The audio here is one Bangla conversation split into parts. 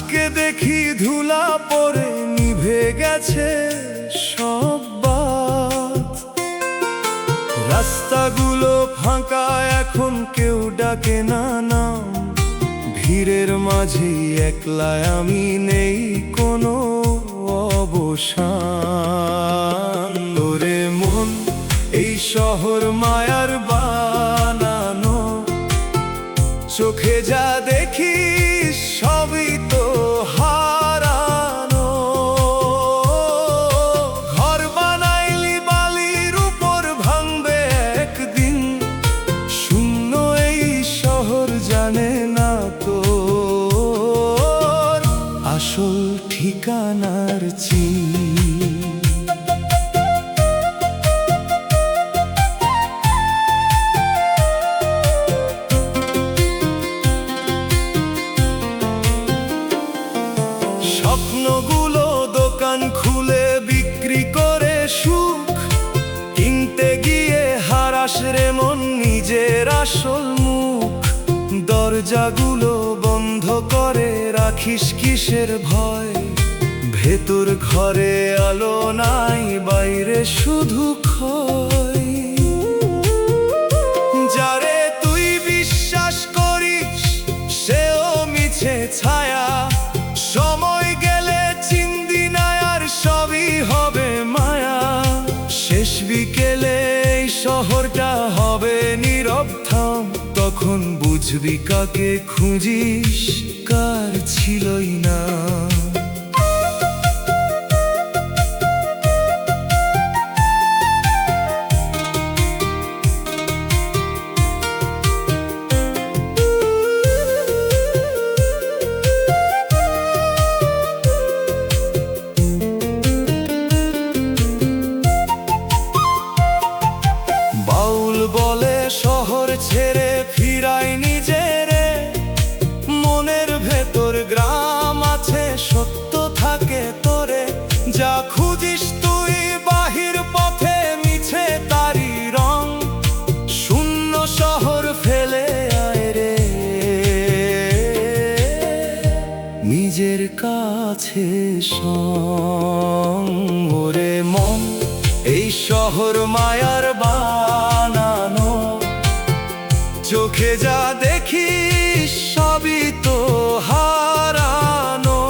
আজকে দেখি ধুলা পড়ে নিভে গেছে সব বাত। রাস্তাগুলো ফাঁকা, এখন কেউ ডাকে না নাম। ভিড়ের মাঝে একলা আমি, নেই কোনো অবসান। ওরে মন, এই শহর মায়ার বানানো, চোখে যা দেখি সবই তো হারানো। ঘর বানাইলি বালির উপর, ভাঙবে একদিন। শূন্য এই শহর জানে না তো আসল ঠিকানার চিন। স্বপ্নগুলো দোকান খুলে বিক্রি করে সুখ, কিনতে গিয়ে হারাস রে মন নিজের আসল মুখ। দরজাগুলো বন্ধ করে রাখিস কিসের ভয়? ভেতর ঘরে আলো নাই, বাইরে শুধু ক্ষয়। যারে তুই বিশ্বাস করিস সেও মিছে ছায়া। সময় গেলে চিন্দি না আর সবই হবে মায়া। শেষ বিকেলে এই শহরটা হবে নীরব থাম। তখন বুঝবি কাকে খুঁজিস, কার ছিলই না। বলে শহর ছেড়ে ফিরাই নিজেরে, মনের ভেতর গ্রাম আছে, সত্য থাকে তোরে। যা খুঁজিস তুই বাহির পথে, মিছে তারি রং। শূন্য শহর ফেলে আয় রে নিজের কাছে সং। ওরে মন, এই শহর মায়ার বানানো, চোখে যা দেখি সবই তো হারানো।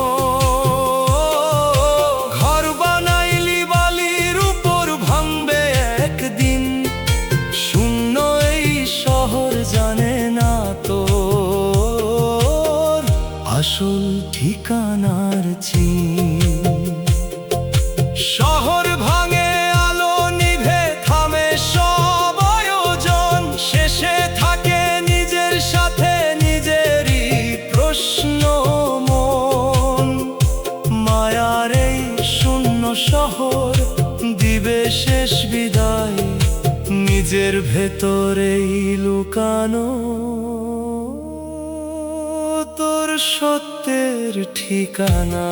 ঘর বানাইলি বালির উপর, ভাঙবে একদিন। শূন্য এই শহর জানে না তো আসল ঠিকানার চিন। শহর ভাঙে, আলো নিভে, থামে সব আয়োজন। শেষে থাকে নিজের সাথে নিজেরই প্রশ্ন মন। মায়ার এই শূন্য শহর দিবে শেষ বিদায়, নিজের ভেতরেই লুকানো তোর সত্যের ঠিকানা।